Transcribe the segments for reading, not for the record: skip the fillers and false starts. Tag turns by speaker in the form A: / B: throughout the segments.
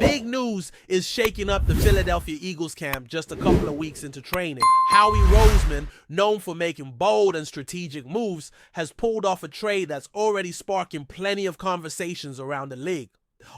A: Big news is shaking up the Philadelphia Eagles camp just a couple of weeks into training. Howie Roseman, known for making bold and strategic moves, has pulled off a trade that's already sparking plenty of conversations around the league.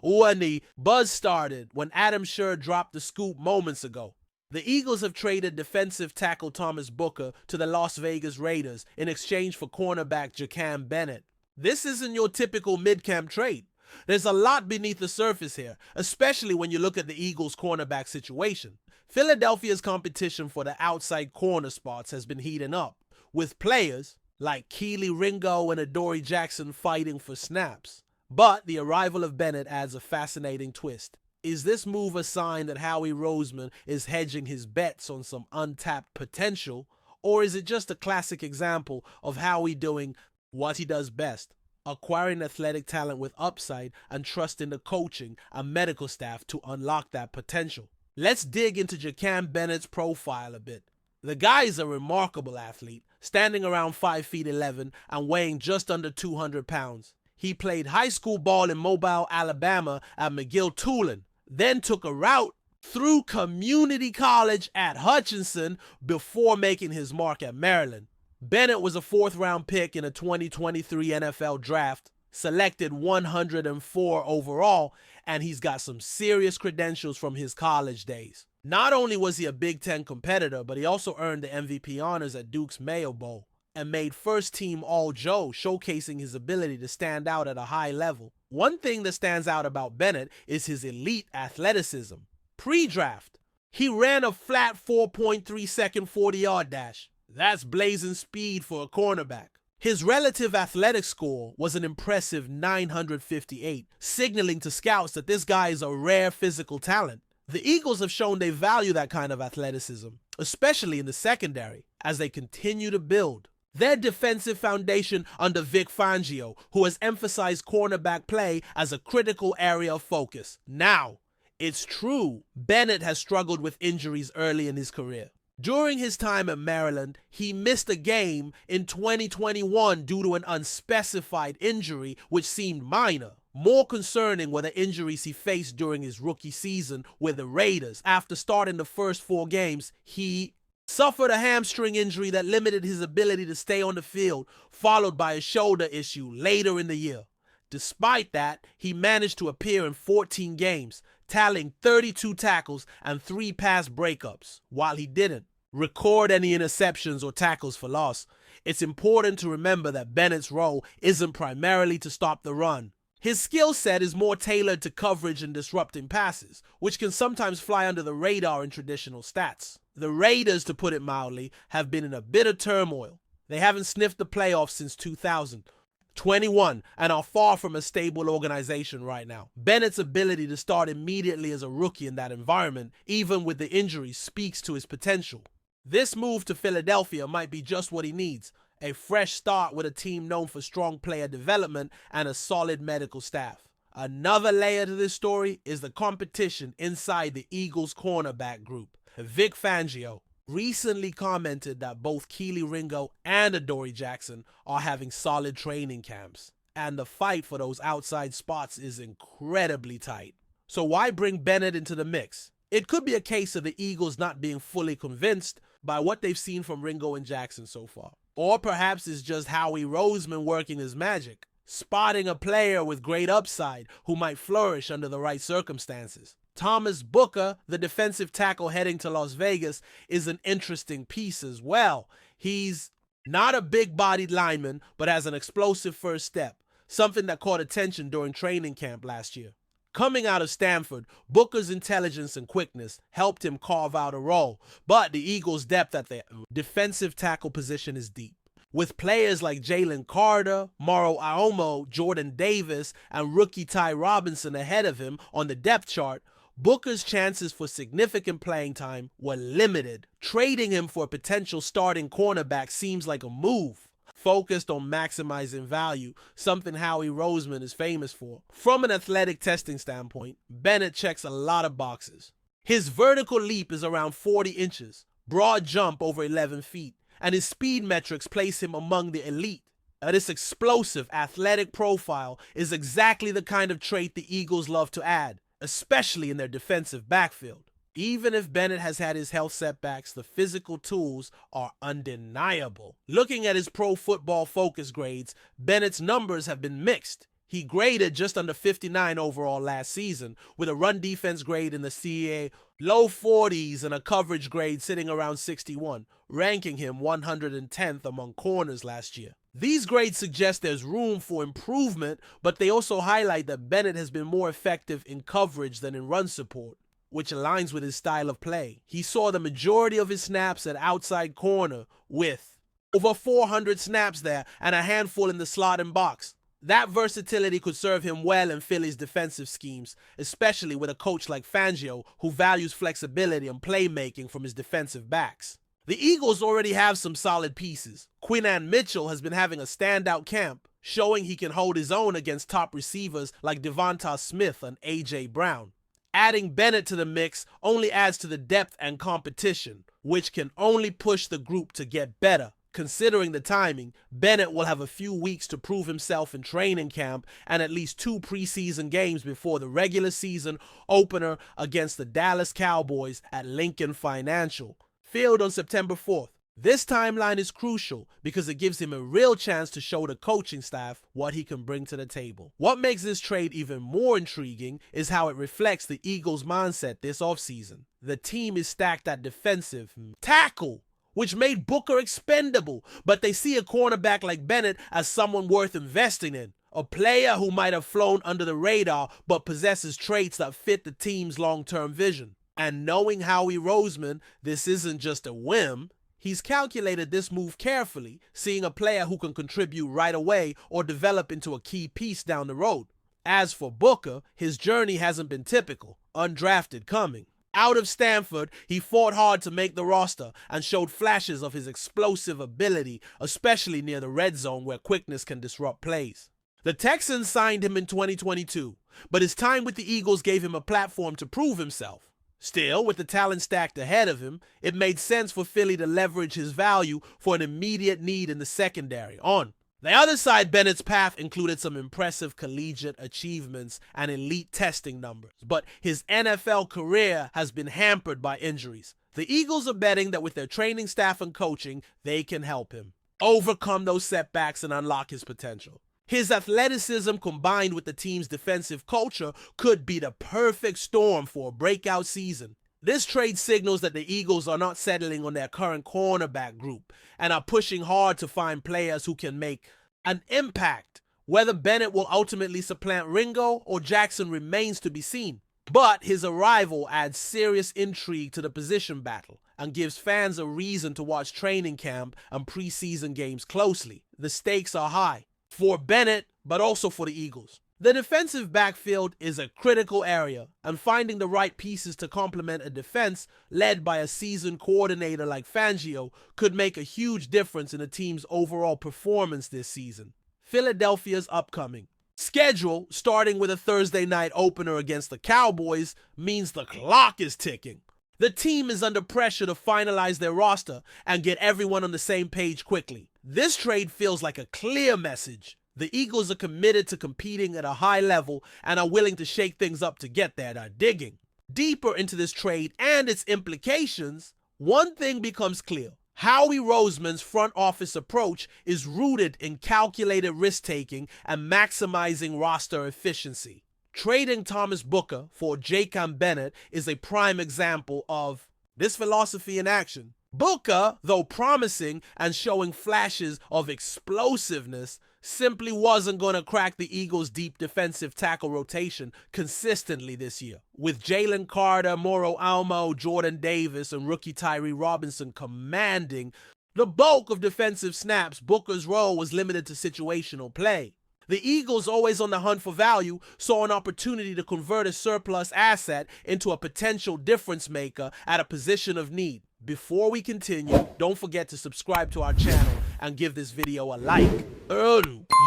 A: And the buzz started when Adam Scher dropped the scoop moments ago. The Eagles have traded defensive tackle Thomas Booker to the Las Vegas Raiders in exchange for cornerback Jakam Bennett. This isn't your typical mid-camp trade. There's a lot beneath the surface here, especially when you look at the Eagles' cornerback situation. Philadelphia's competition for the outside corner spots has been heating up, with players like Keely Ringo and Adoree Jackson fighting for snaps. But the arrival of Bennett adds a fascinating twist. Is this move a sign that Howie Roseman is hedging his bets on some untapped potential, or is it just a classic example of Howie doing what he does best? Acquiring athletic talent with upside and trusting the coaching and medical staff to unlock that potential. Let's dig into Jakam Bennett's profile a bit. The guy is a remarkable athlete, standing around 5'11" and weighing just under 200 pounds. He played high school ball in Mobile, Alabama at McGill-Tulane, then took a route through community college at Hutchinson before making his mark at Maryland. Bennett was a 4th-round pick in a 2023 NFL draft, selected 104 overall, and he's got some serious credentials from his college days. Not only was he a Big Ten competitor, but he also earned the MVP honors at Duke's Mayo Bowl and made first-team All-Joe, showcasing his ability to stand out at a high level. One thing that stands out about Bennett is his elite athleticism. Pre-draft, he ran a flat 4.3-second 40-yard dash. That's blazing speed for a cornerback. His relative athletic score was an impressive 958, signaling to scouts that this guy is a rare physical talent. The Eagles have shown they value that kind of athleticism, especially in the secondary, as they continue to build their defensive foundation under Vic Fangio, who has emphasized cornerback play as a critical area of focus. Now, it's true, Bennett has struggled with injuries early in his career. During his time at Maryland, he missed a game in 2021 due to an unspecified injury which seemed minor. More concerning were the injuries he faced during his rookie season with the Raiders. After starting the first 4 games, he suffered a hamstring injury that limited his ability to stay on the field, followed by a shoulder issue later in the year. Despite that, he managed to appear in 14 games, tallying 32 tackles and 3 pass breakups. While he didn't record any interceptions or tackles for loss, it's important to remember that Bennett's role isn't primarily to stop the run. His skill set is more tailored to coverage and disrupting passes, which can sometimes fly under the radar in traditional stats. The Raiders, to put it mildly, have been in a bit of turmoil. They haven't sniffed the playoffs since 2021 and are far from a stable organization right now. Bennett's ability to start immediately as a rookie in that environment, even with the injuries, speaks to his potential. This move to Philadelphia might be just what he needs, a fresh start with a team known for strong player development and a solid medical staff. Another layer to this story is the competition inside the Eagles' cornerback group. Vic Fangio recently commented that both Keely Ringo and Adoree Jackson are having solid training camps, and the fight for those outside spots is incredibly tight. So why bring Bennett into the mix? It could be a case of the Eagles not being fully convinced by what they've seen from Ringo and Jackson so far. Or perhaps it's just Howie Roseman working his magic, spotting a player with great upside who might flourish under the right circumstances. Thomas Booker, the defensive tackle heading to Las Vegas, is an interesting piece as well. He's not a big-bodied lineman, but has an explosive first step, something that caught attention during training camp last year. Coming out of Stanford, Booker's intelligence and quickness helped him carve out a role, but the Eagles' depth at the defensive tackle position is deep. With players like Jalen Carter, Moro Aomo, Jordan Davis, and rookie Ty Robinson ahead of him on the depth chart, Booker's chances for significant playing time were limited. Trading him for a potential starting cornerback seems like a move focused on maximizing value, something Howie Roseman is famous for. From an athletic testing standpoint, Bennett checks a lot of boxes. His vertical leap is around 40 inches, broad jump over 11 feet, and his speed metrics place him among the elite. This explosive, athletic profile is exactly the kind of trait the Eagles love to add. especially in their defensive backfield. Even if Bennett has had his health setbacks, the physical tools are undeniable. Looking at his Pro Football Focus grades, Bennett's numbers have been mixed. He graded just under 59 overall last season, with a run defense grade in the CEA low 40s and a coverage grade sitting around 61, ranking him 110th among corners last year. These grades suggest there's room for improvement, but they also highlight that Bennett has been more effective in coverage than in run support, which aligns with his style of play. He saw the majority of his snaps at outside corner, with over 400 snaps there and a handful in the slot and box. That versatility could serve him well in Philly's defensive schemes, especially with a coach like Fangio, who values flexibility and playmaking from his defensive backs. The Eagles already have some solid pieces. Quinnan Mitchell has been having a standout camp, showing he can hold his own against top receivers like Devonta Smith and A.J. Brown. Adding Bennett to the mix only adds to the depth and competition, which can only push the group to get better. Considering the timing, Bennett will have a few weeks to prove himself in training camp and at least 2 preseason games before the regular season opener against the Dallas Cowboys at Lincoln Financial Field on September 4th. This timeline is crucial because it gives him a real chance to show the coaching staff what he can bring to the table. What makes this trade even more intriguing is how it reflects the Eagles' mindset this offseason. The team is stacked at defensive tackle, which made Booker expendable, but they see a cornerback like Bennett as someone worth investing in. A player who might have flown under the radar but possesses traits that fit the team's long-term vision. And knowing Howie Roseman, this isn't just a whim. He's calculated this move carefully, seeing a player who can contribute right away or develop into a key piece down the road. As for Booker, his journey hasn't been typical, undrafted coming. Out of Stanford, he fought hard to make the roster and showed flashes of his explosive ability, especially near the red zone where quickness can disrupt plays. The Texans signed him in 2022, but his time with the Eagles gave him a platform to prove himself. Still, with the talent stacked ahead of him, it made sense for Philly to leverage his value for an immediate need in the secondary. On the other side, Bennett's path included some impressive collegiate achievements and elite testing numbers, but his NFL career has been hampered by injuries. The Eagles are betting that with their training staff and coaching, they can help him overcome those setbacks and unlock his potential. His athleticism combined with the team's defensive culture could be the perfect storm for a breakout season. This trade signals that the Eagles are not settling on their current cornerback group and are pushing hard to find players who can make an impact. Whether Bennett will ultimately supplant Ringo or Jackson remains to be seen. But his arrival adds serious intrigue to the position battle and gives fans a reason to watch training camp and preseason games closely. The stakes are high for Bennett, but also for the Eagles. The defensive backfield is a critical area, and finding the right pieces to complement a defense led by a seasoned coordinator like Fangio could make a huge difference in the team's overall performance this season. Philadelphia's upcoming schedule, starting with a Thursday night opener against the Cowboys, means the clock is ticking. The team is under pressure to finalize their roster and get everyone on the same page quickly. This trade feels like a clear message. The Eagles are committed to competing at a high level and are willing to shake things up to get there. They're digging deeper into this trade and its implications. One thing becomes clear. Howie Roseman's front office approach is rooted in calculated risk-taking and maximizing roster efficiency. Trading Thomas Booker for Jakam Bennett is a prime example of this philosophy in action. Booker, though promising and showing flashes of explosiveness, simply wasn't going to crack the Eagles' deep defensive tackle rotation consistently this year. With Jalen Carter, Moro Almo, Jordan Davis, and rookie Tyree Robinson commanding the bulk of defensive snaps, Booker's role was limited to situational play. The Eagles, always on the hunt for value, saw an opportunity to convert a surplus asset into a potential difference maker at a position of need. Before we continue, don't forget to subscribe to our channel and give this video a like.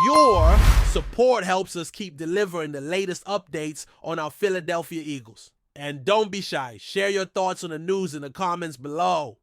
A: Your support helps us keep delivering the latest updates on our Philadelphia Eagles. And don't be shy, share your thoughts on the news in the comments below.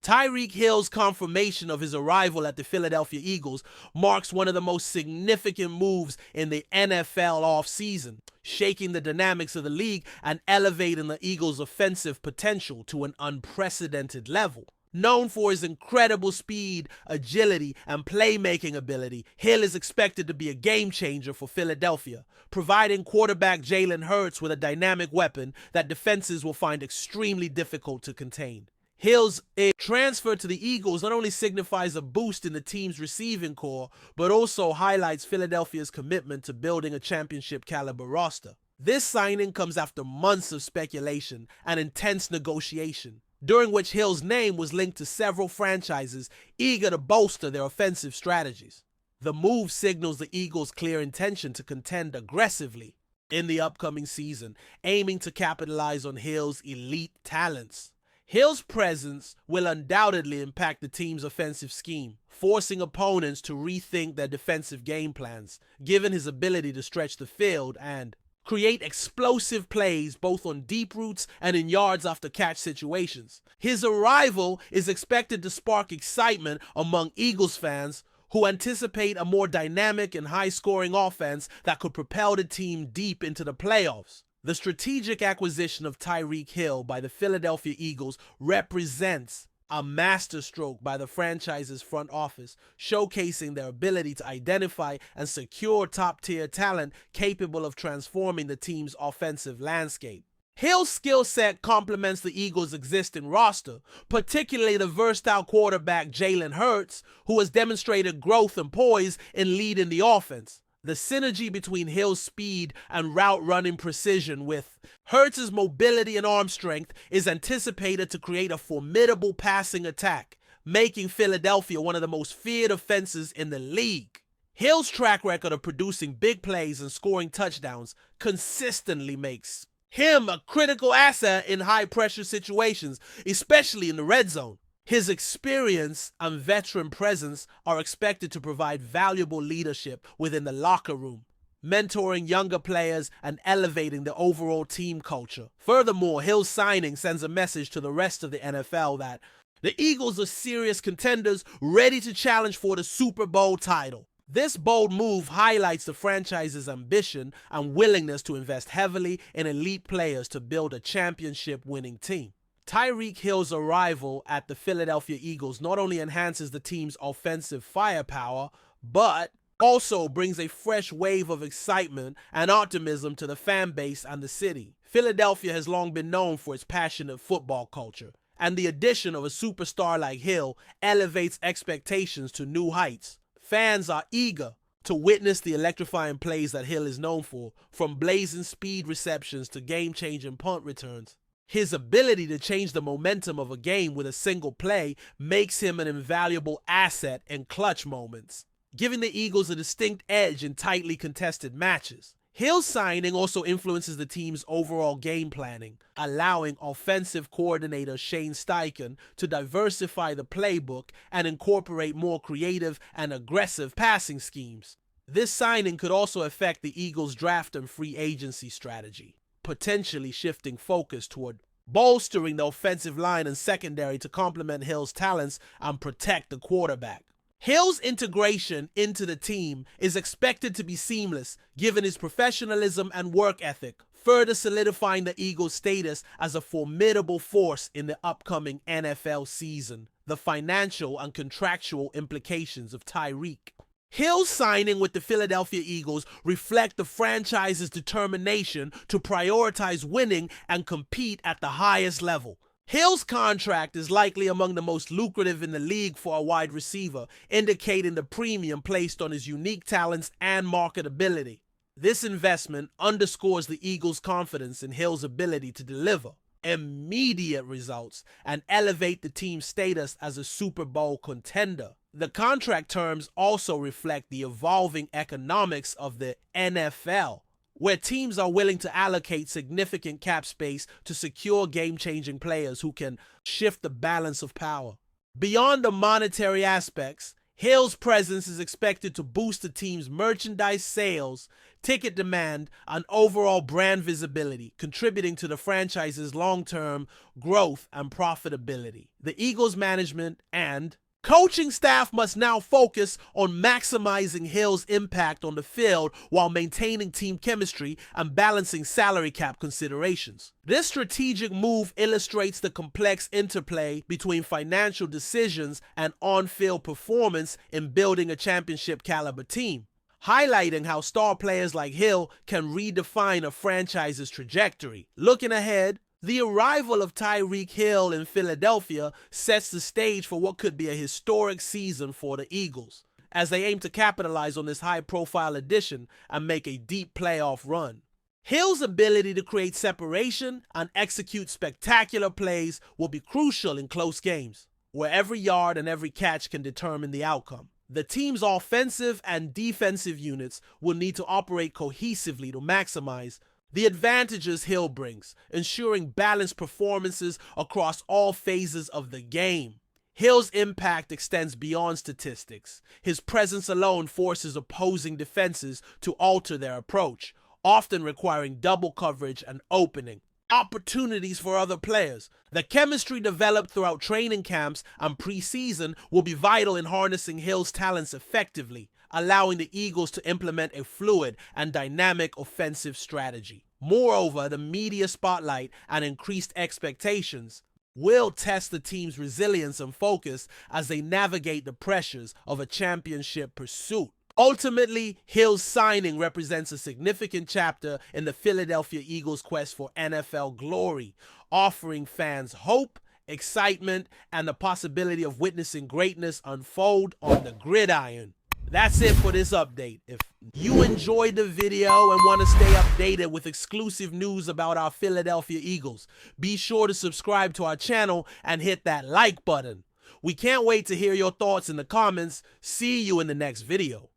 A: Tyreek Hill's confirmation of his arrival at the Philadelphia Eagles marks one of the most significant moves in the NFL offseason, shaking the dynamics of the league and elevating the Eagles' offensive potential to an unprecedented level. Known for his incredible speed, agility, and playmaking ability, Hill is expected to be a game changer for Philadelphia, providing quarterback Jalen Hurts with a dynamic weapon that defenses will find extremely difficult to contain. Hill's transfer to the Eagles not only signifies a boost in the team's receiving core, but also highlights Philadelphia's commitment to building a championship-caliber roster. This signing comes after months of speculation and intense negotiation, during which Hill's name was linked to several franchises eager to bolster their offensive strategies. The move signals the Eagles' clear intention to contend aggressively in the upcoming season, aiming to capitalize on Hill's elite talents. Hill's presence will undoubtedly impact the team's offensive scheme, forcing opponents to rethink their defensive game plans, given his ability to stretch the field and create explosive plays both on deep routes and in yards after catch situations. His arrival is expected to spark excitement among Eagles fans who anticipate a more dynamic and high-scoring offense that could propel the team deep into the playoffs. The strategic acquisition of Tyreek Hill by the Philadelphia Eagles represents a masterstroke by the franchise's front office, showcasing their ability to identify and secure top-tier talent capable of transforming the team's offensive landscape. Hill's skill set complements the Eagles' existing roster, particularly the versatile quarterback Jalen Hurts, who has demonstrated growth and poise in leading the offense. The synergy between Hill's speed and route-running precision with Hurts' mobility and arm strength is anticipated to create a formidable passing attack, making Philadelphia one of the most feared offenses in the league. Hill's track record of producing big plays and scoring touchdowns consistently makes him a critical asset in high-pressure situations, especially in the red zone. His experience and veteran presence are expected to provide valuable leadership within the locker room, mentoring younger players and elevating the overall team culture. Furthermore, Hill's signing sends a message to the rest of the NFL that the Eagles are serious contenders ready to challenge for the Super Bowl title. This bold move highlights the franchise's ambition and willingness to invest heavily in elite players to build a championship-winning team. Tyreek Hill's arrival at the Philadelphia Eagles not only enhances the team's offensive firepower, but also brings a fresh wave of excitement and optimism to the fan base and the city. Philadelphia has long been known for its passionate football culture, and the addition of a superstar like Hill elevates expectations to new heights. Fans are eager to witness the electrifying plays that Hill is known for, from blazing speed receptions to game-changing punt returns. His ability to change the momentum of a game with a single play makes him an invaluable asset in clutch moments, giving the Eagles a distinct edge in tightly contested matches. Hill's signing also influences the team's overall game planning, allowing offensive coordinator Shane Steichen to diversify the playbook and incorporate more creative and aggressive passing schemes. This signing could also affect the Eagles' draft and free agency strategy, potentially shifting focus toward bolstering the offensive line and secondary to complement Hill's talents and protect the quarterback. Hill's integration into the team is expected to be seamless, given his professionalism and work ethic, further solidifying the Eagles' status as a formidable force in the upcoming NFL season. The financial and contractual implications of Tyreek. Hill's signing with the Philadelphia Eagles reflect the franchise's determination to prioritize winning and compete at the highest level. Hill's contract is likely among the most lucrative in the league for a wide receiver, indicating the premium placed on his unique talents and marketability. This investment underscores the Eagles' confidence in Hill's ability to deliver immediate results and elevate the team's status as a Super Bowl contender. The contract terms also reflect the evolving economics of the NFL, where teams are willing to allocate significant cap space to secure game-changing players who can shift the balance of power. Beyond the monetary aspects, Hill's presence is expected to boost the team's merchandise sales, ticket demand, and overall brand visibility, contributing to the franchise's long-term growth and profitability. The Eagles management and coaching staff must now focus on maximizing Hill's impact on the field while maintaining team chemistry and balancing salary cap considerations. This strategic move illustrates the complex interplay between financial decisions and on-field performance in building a championship-caliber team, highlighting how star players like Hill can redefine a franchise's trajectory. Looking ahead, the arrival of Tyreek Hill in Philadelphia sets the stage for what could be a historic season for the Eagles, as they aim to capitalize on this high-profile addition and make a deep playoff run. Hill's ability to create separation and execute spectacular plays will be crucial in close games, where every yard and every catch can determine the outcome. The team's offensive and defensive units will need to operate cohesively to maximize the advantages Hill brings, ensuring balanced performances across all phases of the game. Hill's impact extends beyond statistics. His presence alone forces opposing defenses to alter their approach, often requiring double coverage and opening opportunities for other players. The chemistry developed throughout training camps and preseason will be vital in harnessing Hill's talents effectively, allowing the Eagles to implement a fluid and dynamic offensive strategy. Moreover, the media spotlight and increased expectations will test the team's resilience and focus as they navigate the pressures of a championship pursuit. Ultimately, Hill's signing represents a significant chapter in the Philadelphia Eagles' quest for NFL glory, offering fans hope, excitement, and the possibility of witnessing greatness unfold on the gridiron. That's it for this update. If you enjoyed the video and want to stay updated with exclusive news about our Philadelphia Eagles, be sure to subscribe to our channel and hit that like button. We can't wait to hear your thoughts in the comments. See you in the next video.